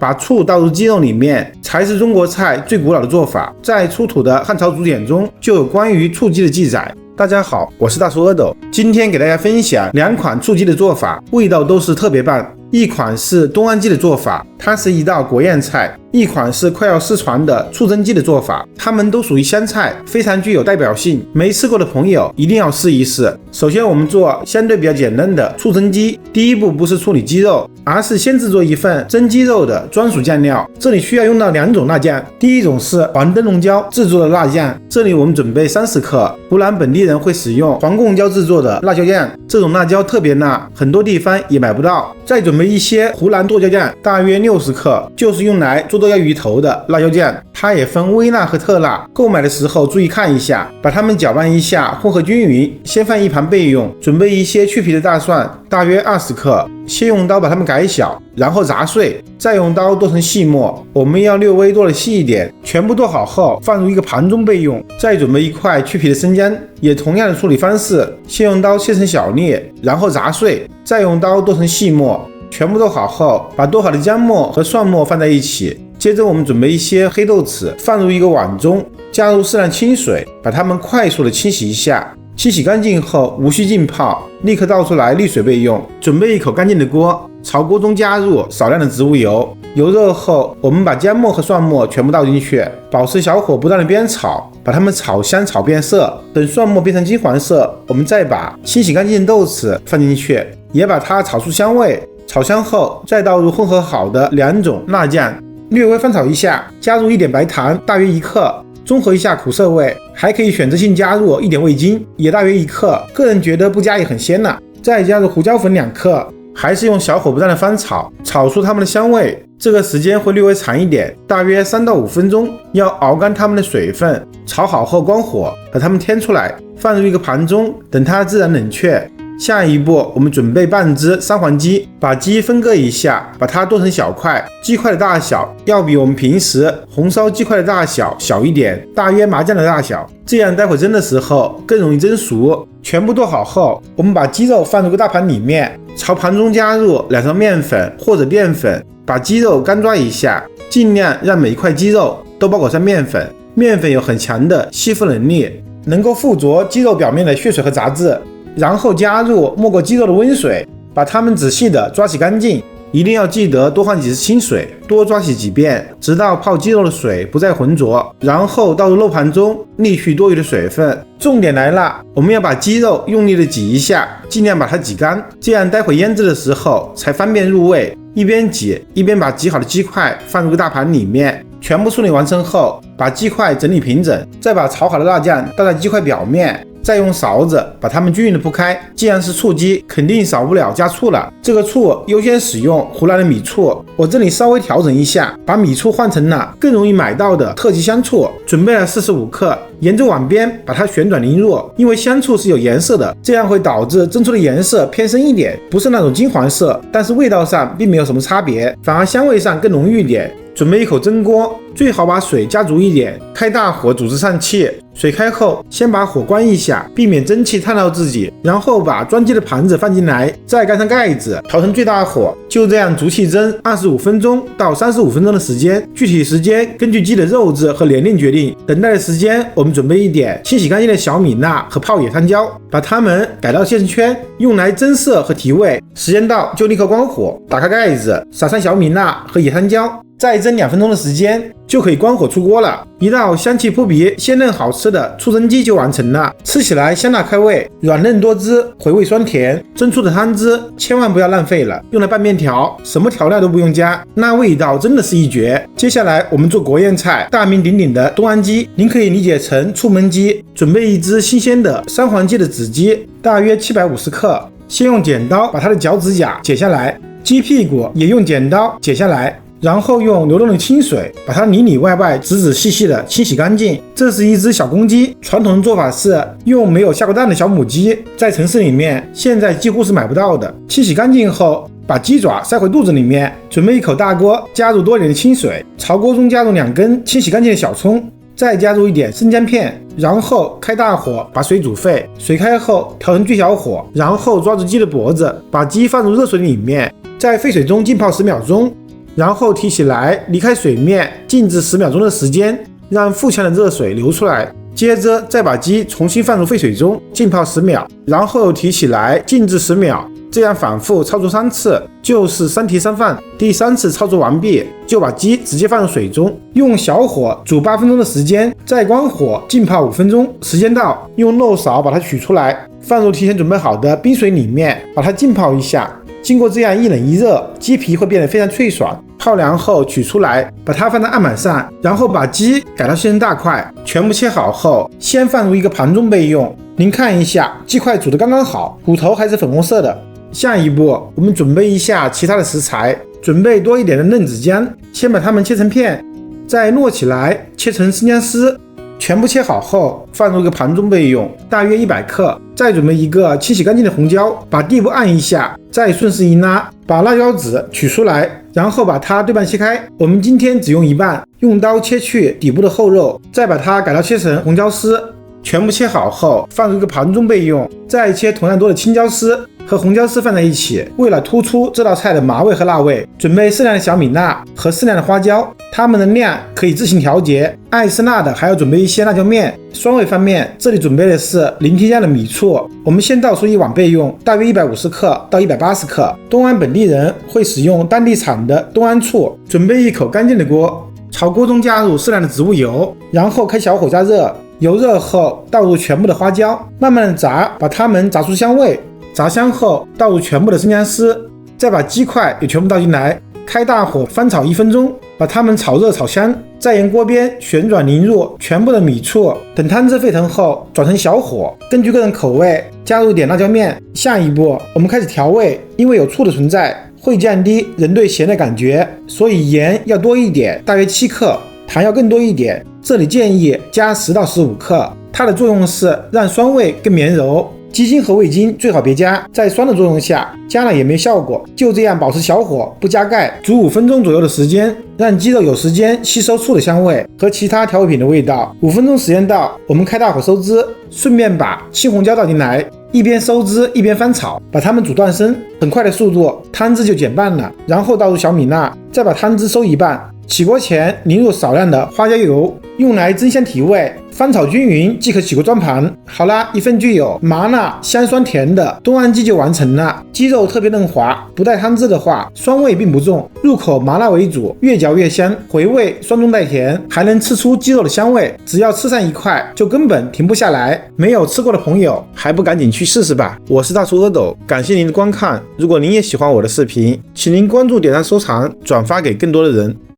把醋倒入鸡肉里面，才是中国菜最古老的做法。在出土的汉朝竹简中就有关于醋鸡的记载。大家好，我是大叔阿斗，今天给大家分享2款醋鸡的做法，味道都是特别棒。一款是东安鸡的做法，它是一道国宴菜；一款是快要失传的醋蒸鸡的做法，它们都属于湘菜，非常具有代表性。没吃过的朋友一定要试一试。首先我们做相对比较简单的醋蒸鸡，第一步不是处理鸡肉，而是先制作一份蒸鸡肉的专属酱料。这里需要用到2种辣酱，第一种是黄灯笼椒制作的辣酱，这里我们准备30克，湖南本地人会使用黄贡椒制作的辣椒酱，这种辣椒特别辣，很多地方也买不到。再准备一些湖南剁椒酱，大约60克，就是用来做剁椒鱼头的辣椒酱，它也分微辣和特辣，购买的时候注意看一下，把它们搅拌一下，混合均匀，先放一旁备用。准备一些去皮的大蒜，大约20克，先用刀把它们改小，然后砸碎，再用刀剁成细末，我们要略微剁得细一点。全部剁好后放入一个盘中备用。再准备一块去皮的生姜，也同样的处理方式，先用刀切成小粒，然后砸碎，再用刀剁成细末。全部剁好后，把剁好的姜末和蒜末放在一起。接着我们准备一些黑豆豉，放入一个碗中，加入适量清水，把它们快速的清洗一下。清洗干净后无需浸泡，立刻倒出来沥水备用。准备一口干净的锅，朝锅中加入少量的植物油，油热后我们把姜末和蒜末全部倒进去，保持小火不断的煸炒，把它们炒香炒变色。等蒜末变成金黄色，我们再把清洗干净的豆豉放进去，也把它炒出香味。炒香后再倒入混合好的2种辣酱，略微翻炒一下，加入一点白糖，大约1克，中和一下苦涩味。还可以选择性加入一点味精，也大约1克，个人觉得不加也很鲜了。再加入胡椒粉2克，还是用小火不断的翻炒，炒出它们的香味。这个时间会略微长一点，大约3到5分钟，要熬干它们的水分。炒好后关火，把它们添出来，放入一个盘中，等它自然冷却。下一步，我们准备半只三黄鸡，把鸡分割一下，把它剁成小块。鸡块的大小要比我们平时红烧鸡块的大小小一点，大约麻酱的大小，这样待会蒸的时候更容易蒸熟。全部剁好后，我们把鸡肉放入个大盘里面，朝盘中加入2勺面粉或者淀粉，把鸡肉干抓一下，尽量让每一块鸡肉都包裹上面粉。面粉有很强的吸附能力，能够附着鸡肉表面的血水和杂质。然后加入没过鸡肉的温水，把它们仔细的抓洗干净，一定要记得多换几次清水，多抓洗几遍，直到泡鸡肉的水不再浑浊。然后倒入肉盘中，沥去多余的水分。重点来了，我们要把鸡肉用力的挤一下，尽量把它挤干，这样待会腌制的时候才方便入味。一边挤一边把挤好的鸡块放入个大盘里面。全部处理完成后，把鸡块整理平整，再把炒好的辣酱倒在鸡块表面，再用勺子把它们均匀的铺开。既然是醋鸡，肯定少不了加醋了。这个醋优先使用湖南的米醋，我这里稍微调整一下，把米醋换成了更容易买到的特级香醋，准备了45克。沿着碗边把它旋转淋入，因为香醋是有颜色的，这样会导致蒸出的颜色偏深一点，不是那种金黄色，但是味道上并没有什么差别，反而香味上更浓郁一点。准备一口蒸锅，最好把水加足一点，开大火煮至上气。水开后，先把火关一下，避免蒸汽烫到自己，然后把装鸡的盘子放进来，再盖上盖子，调成最大火，就这样逐气蒸25分钟到35分钟的时间，具体时间根据鸡的肉质和年龄决定。等待的时间，我们准备一点清洗干净的小米辣和泡野山椒，把它们改到线圈，用来增色和提味。时间到就立刻关火，打开盖子，撒上小米辣和野山椒。再蒸2分钟的时间，就可以关火出锅了。一道香气扑鼻、鲜嫩好吃的醋蒸鸡就完成了，吃起来香辣开胃，软嫩多汁，回味酸甜。蒸出的汤汁千万不要浪费了，用来拌面条，什么调料都不用加，那味道真的是一绝。接下来我们做国宴菜，大名鼎鼎的东安鸡，您可以理解成醋焖鸡。准备一只新鲜的三黄鸡的子鸡，大约750克，先用剪刀把它的脚趾甲剪下来，鸡屁股也用剪刀剪下来。然后用流动的清水把它里里外外仔仔细细的清洗干净。这是一只小公鸡，传统的做法是用没有下过蛋的小母鸡，在城市里面现在几乎是买不到的。清洗干净后，把鸡爪塞回肚子里面，准备一口大锅，加入多点的清水，朝锅中加入2根清洗干净的小葱，再加入一点生姜片，然后开大火把水煮沸。水开后调成最小火，然后抓住鸡的脖子，把鸡放入热水里面，在沸水中浸泡10秒钟。然后提起来，离开水面，静置10秒钟的时间，让腹腔的热水流出来。接着再把鸡重新放入沸水中浸泡10秒，然后又提起来静置10秒，这样反复操作3次，就是3提3放。第3次操作完毕，就把鸡直接放入水中，用小火煮8分钟的时间，再关火浸泡5分钟。时间到，用漏勺把它取出来，放入提前准备好的冰水里面，把它浸泡一下。经过这样一冷一热，鸡皮会变得非常脆爽。泡凉后取出来，把它放在案板上，然后把鸡改刀切成大块，全部切好后，先放入一个盘中备用。您看一下，鸡块煮得刚刚好，骨头还是粉红色的。下一步，我们准备一下其他的食材，准备多一点的嫩子姜，先把它们切成片，再摞起来切成生姜丝。全部切好后，放入一个盘中备用，大约100克。再准备一个清洗干净的红椒，把地部按一下，再顺势一拉，把辣椒籽取出来，然后把它对半切开。我们今天只用一半，用刀切去底部的厚肉，再把它改刀切成红椒丝。全部切好后，放入一个盘中备用，再切同样多的青椒丝和红椒丝放在一起。为了突出这道菜的麻味和辣味，准备适量的小米辣和适量的花椒，它们的量可以自行调节。爱吃辣的还要准备一些辣椒面。酸味方面，这里准备的是零添加的米醋，我们先倒出1碗备用，大约150克到180克。东安本地人会使用当地产的东安醋。准备一口干净的锅，朝锅中加入适量的植物油，然后开小火加热。油热后，倒入全部的花椒，慢慢的炸，把它们炸出香味。炸香后，倒入全部的生姜丝，再把鸡块也全部倒进来，开大火翻炒1分钟，把它们炒热炒香。再沿锅边旋转淋入全部的米醋，等汤汁沸腾后，转成小火，根据个人口味加入点辣椒面。下一步，我们开始调味，因为有醋的存在，会降低人对咸的感觉，所以盐要多一点，大约7克。糖要更多一点，这里建议加10到15克。它的作用是让酸味更绵柔。鸡精和味精最好别加，在酸的作用下加了也没效果。就这样保持小火，不加盖，煮5分钟左右的时间，让鸡肉有时间吸收醋的香味和其他调味品的味道。5分钟时间到，我们开大火收汁，顺便把青红椒倒进来，一边收汁一边翻炒，把它们煮断生。很快的速度，汤汁就减半了。然后倒入小米辣，再把汤汁收一半。起锅前淋入少量的花椒油，用来增香提味，翻炒均匀即可起锅装盘。好啦，一份具有麻辣、香酸甜的东安鸡就完成了。鸡肉特别嫩滑，不带汤汁的话，酸味并不重，入口麻辣为主，越嚼越香，回味酸中带甜，还能吃出鸡肉的香味。只要吃上一块，就根本停不下来。没有吃过的朋友，还不赶紧去试试吧！我是大厨阿斗，感谢您的观看。如果您也喜欢我的视频，请您关注、点赞、收藏、转发给更多的人。